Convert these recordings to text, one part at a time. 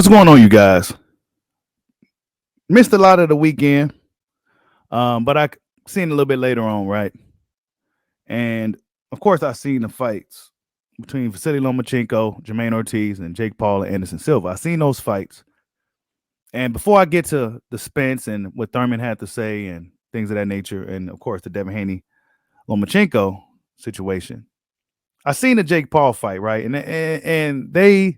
What's going on, you guys? Missed a lot of the weekend, but I seen a little bit later on, right? And of course, I seen the fights between Vasily Lomachenko, Jermaine Ortiz, and Jake Paul and Anderson Silva. I seen those fights, and before I get to the Spence and what Thurman had to say and things of that nature, and of course the Devin Haney Lomachenko situation, I seen the Jake Paul fight, right? And they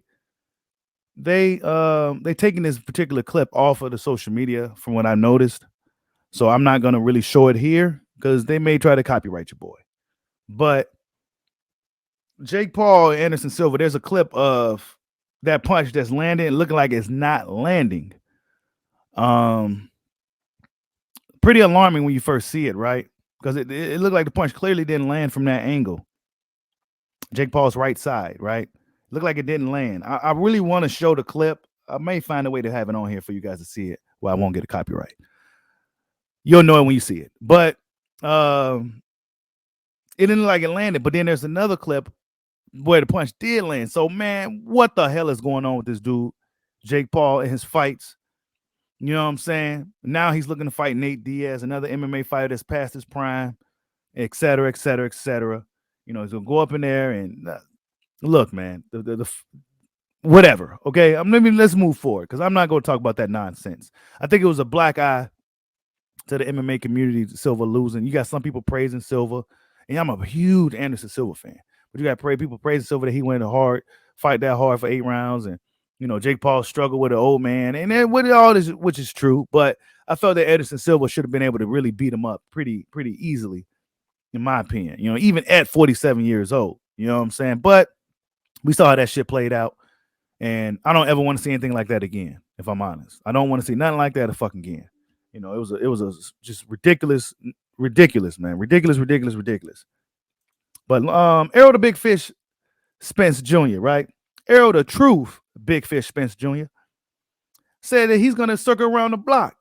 taking this particular clip off of the social media from what I noticed. So I'm not gonna really show it here because they may try to copyright your boy. But Jake Paul and Anderson Silva, there's a clip of that punch that's landing, looking like it's not landing. Um, Pretty alarming when you first see it, right? Because it looked like the punch clearly didn't land from that angle. Jake Paul's right side, right? Looked like it didn't land. I really want to show the clip. I may find a way to have it on here for you guys to see it. Well, I won't get a copyright. You'll know it when you see it. But it didn't look like it landed. But then there's another clip where the punch did land. So, man, what the hell is going on with this dude, Jake Paul, and his fights? You know what I'm saying? Now he's looking to fight Nate Diaz, another MMA fighter that's past his prime, et cetera, et cetera, et cetera. You know, he's going to go up in there and look, man, whatever. Okay, let's move forward because I'm not going to talk about that nonsense. I think it was a black eye to the MMA community, Silva losing. You got some people praising Silva, and I'm a huge Anderson Silva fan. But you got people praising Silva that he went hard, fight that hard for 8 rounds, and you know Jake Paul struggled with an old man, and then with all this, which is true. But I felt that Anderson Silva should have been able to really beat him up pretty easily, in my opinion. You know, even at 47 years old. You know what I'm saying? But we saw how that shit played out, and I don't ever want to see anything like that again. If I'm honest, I don't want to see nothing like that again. You know, it was a just ridiculous, man, ridiculous. But Errol the Big Fish Spence Jr., right? Errol the Truth Big Fish Spence Jr. said that he's gonna circle around the block,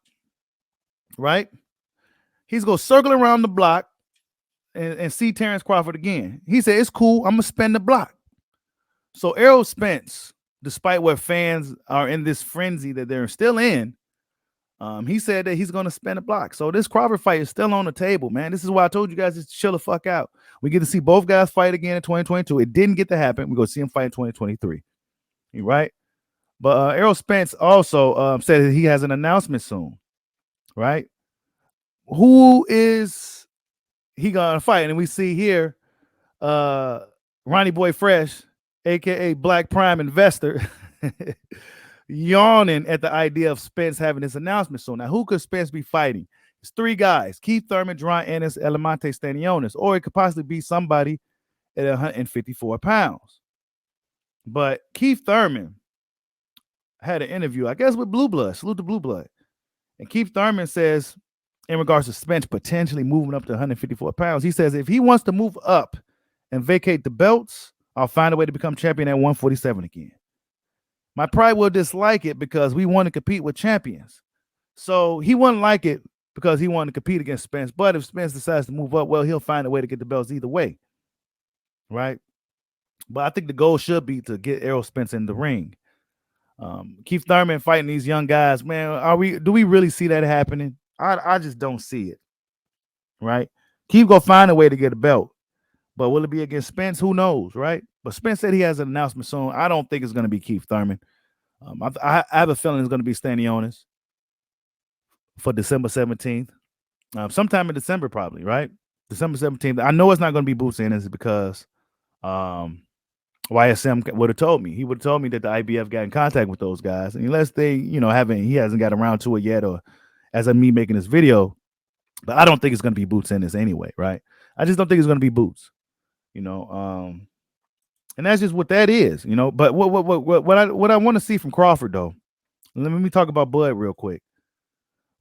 right? He's gonna circle around the block and see Terrence Crawford again. He said it's cool. I'm gonna spin the block. So Errol Spence, despite what fans are in this frenzy that they're still in, he said that he's going to spin a block. So this Crawford fight is still on the table, man. This is why I told you guys to chill the fuck out. We get to see both guys fight again in 2022. It didn't get to happen. We're going to see him fight in 2023. You right? But Errol Spence also said that he has an announcement soon, right? Who is he going to fight? And we see here Ronnie Boy Fresh, a.k.a. Black Prime Investor, yawning at the idea of Spence having his announcement soon. Now, who could Spence be fighting? It's 3 guys: Keith Thurman, Deron Ennis, Elamante Stanionis, or it could possibly be somebody at 154 pounds. But Keith Thurman had an interview, I guess, with Blue Blood. Salute to Blue Blood. And Keith Thurman says, in regards to Spence potentially moving up to 154 pounds, he says, if he wants to move up and vacate the belts, I'll find a way to become champion at 147 again. My pride will dislike it because we want to compete with champions. So he wouldn't like it because he wanted to compete against Spence. But if Spence decides to move up, well, he'll find a way to get the belts either way. Right? But I think the goal should be to get Errol Spence in the ring. Keith Thurman fighting these young guys, man, do we really see that happening? I just don't see it. Right? Keith gonna find a way to get a belt. But will it be against Spence? Who knows, right? But Spence said he has an announcement soon. I don't think it's going to be Keith Thurman. I have a feeling it's going to be Stanionis for December 17th. Sometime in December, probably, right? December 17th. I know it's not going to be Boots Ennis because YSM would have told me. He would have told me that the IBF got in contact with those guys. And unless they, he hasn't got around to it yet, or as of me making this video. But I don't think it's going to be Boots Ennis anyway, right? I just don't think it's going to be Boots. And that's just what that is, But what I want to see from Crawford, though, let me talk about Bud real quick.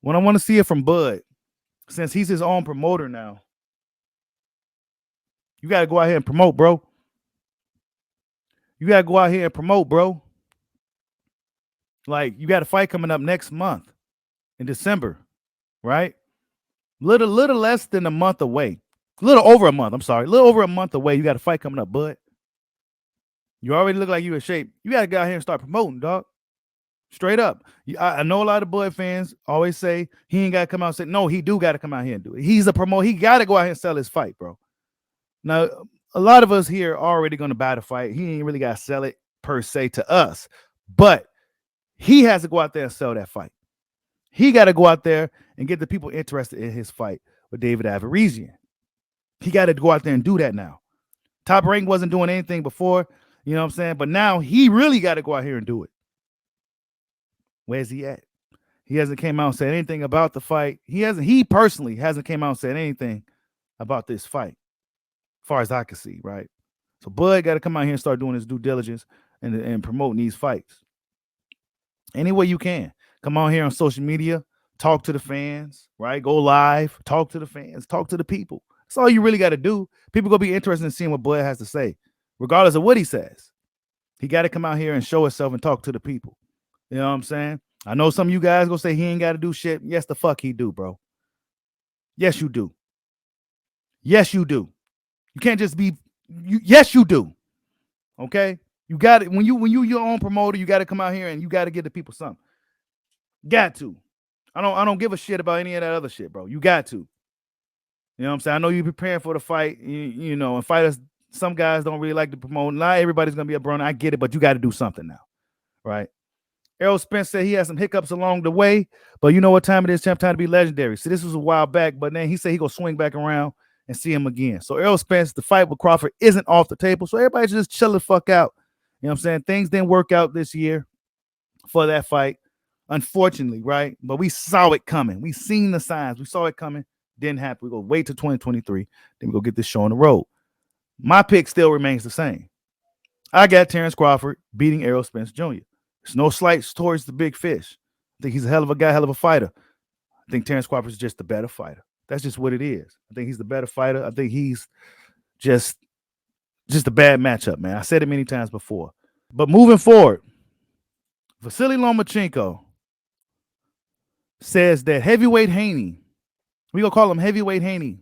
What I want to see it from Bud, since he's his own promoter now, you got to go out here and promote, bro. Like, you got a fight coming up next month in December, right? Little less than a month away. A little over a month away. You got a fight coming up, Bud. You already look like you in shape. You got to go out here and start promoting, dog. Straight up. I know a lot of Bud fans always say he ain't got to come out and say, no, he do got to come out here and do it. He's a promoter. He got to go out here and sell his fight, bro. Now, a lot of us here are already going to buy the fight. He ain't really got to sell it per se to us. But he has to go out there and sell that fight. He got to go out there and get the people interested in his fight with David Averizian. He got to go out there and do that now. Top Rank wasn't doing anything before, you know what I'm saying? But now he really got to go out here and do it. Where's he at? He hasn't came out and said anything about the fight. He personally hasn't came out and said anything about this fight, as far as I can see, right? So Bud got to come out here and start doing his due diligence and promoting these fights. Any way you can. Come on here on social media, talk to the fans, right? Go live, talk to the fans, talk to the people. That's all you really got to do. People going to be interested in seeing what Bud has to say, regardless of what he says. He got to come out here and show himself and talk to the people. You know what I'm saying? I know some of you guys gonna say he ain't got to do shit. Yes, the fuck he do, bro. Yes, you do. Yes, you do. You can't just be. Yes, you do. Okay, you got it. When you your own promoter, you got to come out here and you got to give the people something. Got to. I don't give a shit about any of that other shit, bro. You got to. You know what I'm saying? I know you're preparing for the fight. You know, and fighters. Some guys don't really like to promote. Not everybody's gonna be a burner. I get it, but you got to do something now, right? Errol Spence said he had some hiccups along the way, but you know what time it is? Time to be legendary. See, this was a while back, but then he said he gonna swing back around and see him again. So Errol Spence, the fight with Crawford isn't off the table. So everybody just chill the fuck out. You know what I'm saying? Things didn't work out this year for that fight, unfortunately, right? But we saw it coming. We seen the signs. We saw it coming. Didn't happen. We go wait till 2023. Then we go get this show on the road. My pick still remains the same. I got Terrence Crawford beating Errol Spence Jr. There's no slights towards the big fish. I think he's a hell of a guy, hell of a fighter. I think Terrence Crawford is just the better fighter. That's just what it is. I think he's the better fighter. I think he's just a bad matchup, man. I said it many times before. But moving forward, Vasily Lomachenko says that heavyweight Haney, we gonna call him heavyweight Haney,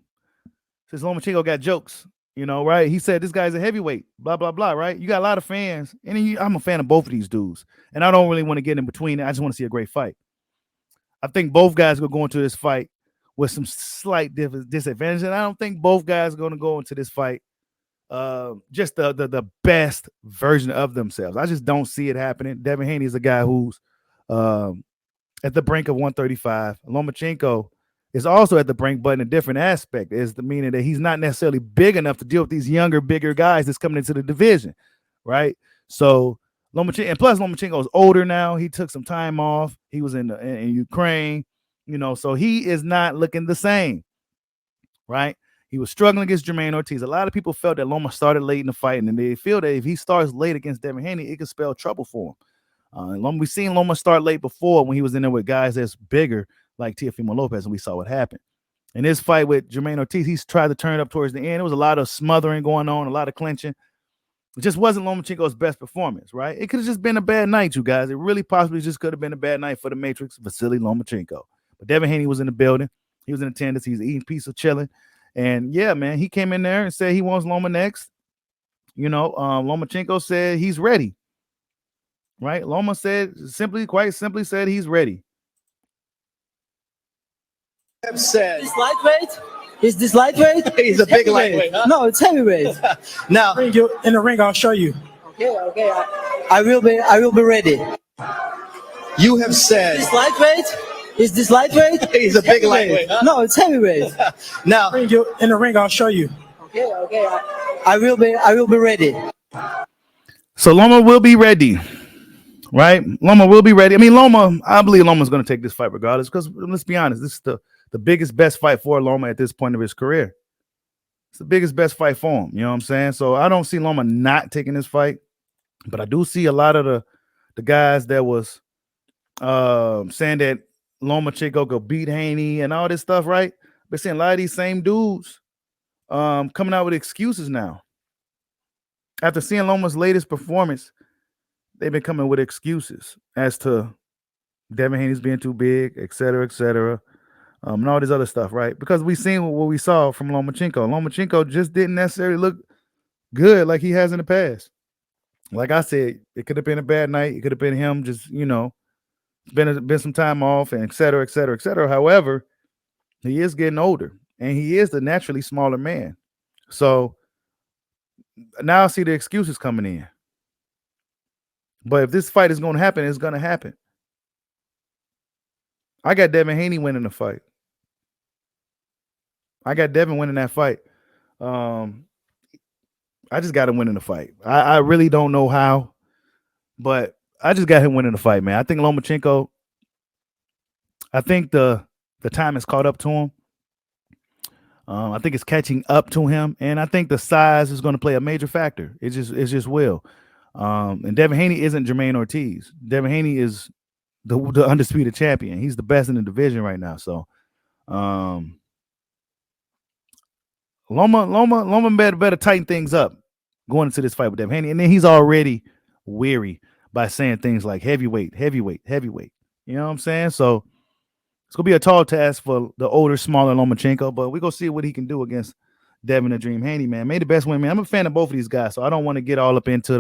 says Lomachenko got jokes. You know, right? He said this guy's a heavyweight, blah, blah, blah, right? You got a lot of fans. And I'm a fan of both of these dudes. And I don't really want to get in between. I just want to see a great fight. I think both guys are going to go into this fight with some slight disadvantage. And I don't think both guys are going to go into this fight just the best version of themselves. I just don't see it happening. Devin Haney is a guy who's at the brink of 135. Lomachenko is also at the brink, but in a different aspect, is the meaning that he's not necessarily big enough to deal with these younger, bigger guys that's coming into the division, right? So Lomachenko, and plus Lomachenko is older now. He took some time off. He was in Ukraine, you know, so he is not looking the same, right? He was struggling against Jermaine Ortiz. A lot of people felt that Loma started late in the fight, and they feel that if he starts late against Devin Haney, it could spell trouble for him. We've seen Loma start late before when he was in there with guys that's bigger, like Teofimo Lopez, and we saw what happened. In this fight with Jermaine Ortiz, he's tried to turn it up towards the end. There was a lot of smothering going on, a lot of clinching. It just wasn't Lomachenko's best performance, right? It could have just been a bad night, you guys. It really possibly just could have been a bad night for the Matrix, Vasily Lomachenko. But Devin Haney was in the building. He was in attendance. He was eating pizza, chilling. And, yeah, man, he came in there and said he wants Loma next. You know, Lomachenko said he's ready, right? Loma said quite simply said he's ready. Said This lightweight? Is this lightweight? He's a big lightweight. Huh? No, it's heavyweight. Now, Bring you in the ring. I'll show you. Okay. I will be ready. you have said This lightweight? Is this lightweight? he's a big lightweight. Huh? No, it's heavyweight. Now, Bring you in the ring. I'll show you. Okay. I will be ready. So Loma will be ready, right? Loma will be ready. I mean, I believe Loma's going to take this fight regardless, because let's be honest, this is the biggest, best fight for Loma at this point of his career. It's the biggest, best fight for him. You know what I'm saying? So I don't see Loma not taking this fight, but I do see a lot of the guys that was saying that Lomachenko could beat Haney and all this stuff, right? But seeing a lot of these same dudes coming out with excuses now. After seeing Loma's latest performance, they've been coming with excuses as to Devin Haney's being too big, et cetera, and all this other stuff, right? Because we seen what we saw from Lomachenko. Lomachenko just didn't necessarily look good like he has in the past. Like I said, it could have been a bad night. It could have been him just, you know, been some time off, and et cetera, et cetera, et cetera. However, he is getting older, and he is the naturally smaller man. So now I see the excuses coming in. But if this fight is going to happen, it's going to happen. I got Devin Haney winning the fight. I got Devin winning that fight. I just got him winning the fight. I really don't know how, but I just got him winning the fight, man. I think Lomachenko, I think the time has caught up to him. I think it's catching up to him, and I think the size is going to play a major factor. It just will. And Devin Haney isn't Jermaine Ortiz. Devin Haney is the undisputed champion. He's the best in the division right now. So, Loma better tighten things up going into this fight with Devin Haney, and then he's already weary by saying things like heavyweight. You know what I'm saying? So it's gonna be a tall task for the older, smaller Lomachenko, but we're gonna see what he can do against Devin the Dream Haney, man. May the best win, man. I'm a fan of both of these guys, so I don't want to get all up into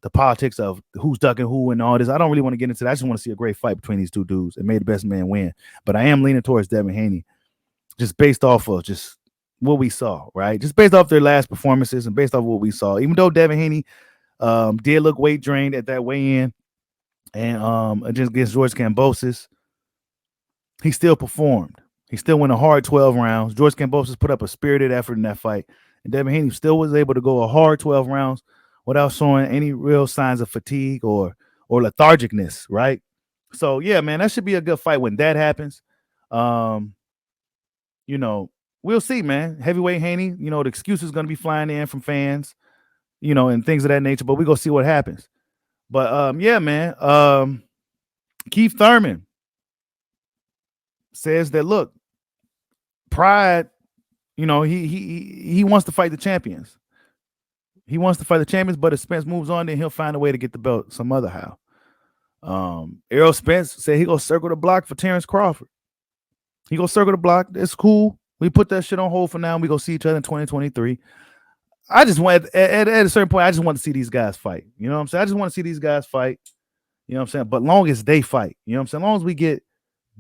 the politics of who's ducking who and all this. I don't really want to get into that. I just want to see a great fight between these two dudes and may the best man win. But I am leaning towards Devin Haney, just based off of just what we saw, right? Just based off their last performances and based off what we saw. Even though Devin Haney did look weight drained at that weigh-in and just against George Kambosos, he still performed. He still went a hard 12 rounds. George Kambosos put up a spirited effort in that fight. And Devin Haney still was able to go a hard 12 rounds without showing any real signs of fatigue or lethargicness, right? So, yeah, man, that should be a good fight when that happens. You know, we'll see, man. Heavyweight Haney, you know, the excuse is going to be flying in from fans, you know, and things of that nature, but we're going to see what happens. But, yeah, man, Keith Thurman says that, look, Pride, you know, he wants to fight the champions. He wants to fight the champions, but if Spence moves on, then he'll find a way to get the belt some other how. Errol Spence said he gonna circle the block for Terrence Crawford. He gonna circle the block. It's cool. We put that shit on hold for now, and we gonna see each other in 2023. I just want at a certain point, I just want to see these guys fight. You know what I'm saying? I just want to see these guys fight. You know what I'm saying? But long as they fight, you know what I'm saying? As long as we get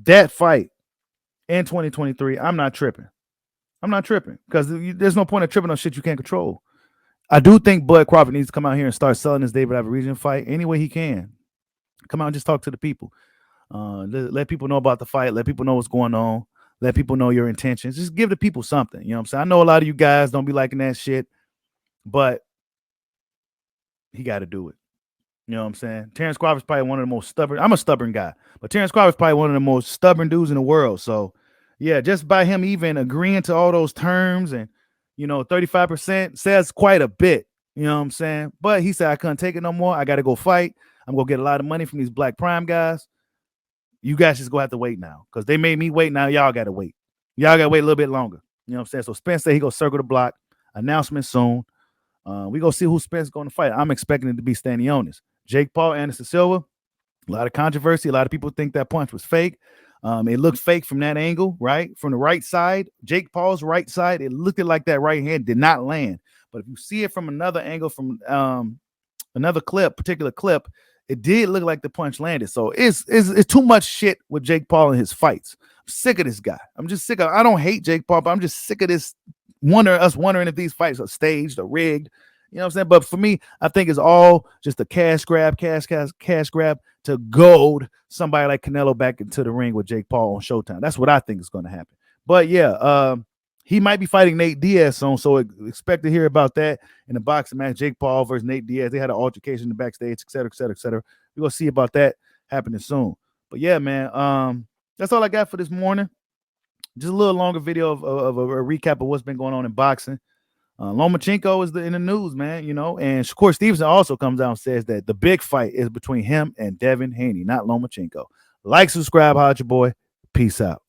that fight in 2023, I'm not tripping. I'm not tripping because there's no point of tripping on shit you can't control. I do think Bud Crawford needs to come out here and start selling this David Average fight any way he can. Come out and just talk to the people. Let people know about the fight. Let people know what's going on. Let people know your intentions. Just give the people something. You know what I'm saying? I know a lot of you guys don't be liking that shit, but he got to do it. You know what I'm saying? Terrence Crawford's probably one of the most stubborn. I'm a stubborn guy, but Terrence Crawford's probably one of the most stubborn dudes in the world. So, yeah, just by him even agreeing to all those terms and, you know, 35% says quite a bit. You know what I'm saying? But he said, I couldn't take it no more. I got to go fight. I'm going to get a lot of money from these Black Prime guys. You guys just going to have to wait now because they made me wait. Now y'all got to wait. Y'all got to wait a little bit longer. You know what I'm saying? So Spence said he going to circle the block. Announcement soon. We going to see who Spence going to fight. I'm expecting it to be Stanionis. Jake Paul, Anderson Silva. A lot of controversy. A lot of people think that punch was fake. It looked fake from that angle, right? From the right side, Jake Paul's right side, it looked like that right hand did not land. But if you see it from another angle, from another particular clip, it did look like the punch landed. So it's too much shit with Jake Paul and his fights. I'm sick of this guy. I'm just sick of. I don't hate Jake Paul, but I'm just sick of this wondering if these fights are staged or rigged. You know what I'm saying? But for me, I think it's all just a cash grab to goad somebody like Canelo back into the ring with Jake Paul on Showtime. That's what I think is going to happen. But yeah, he might be fighting Nate Diaz soon, so expect to hear about that in the boxing match. Jake Paul versus Nate Diaz. They had an altercation in the backstage, et cetera, et cetera, et cetera. We're going to see about that happening soon. But yeah, man, that's all I got for this morning. Just a little longer video of a recap of what's been going on in boxing. Lomachenko is in the news, man, you know, and Shakur Stevenson also comes out and says that the big fight is between him and Devin Haney, not Lomachenko. Like, subscribe, holla at your boy. Peace out.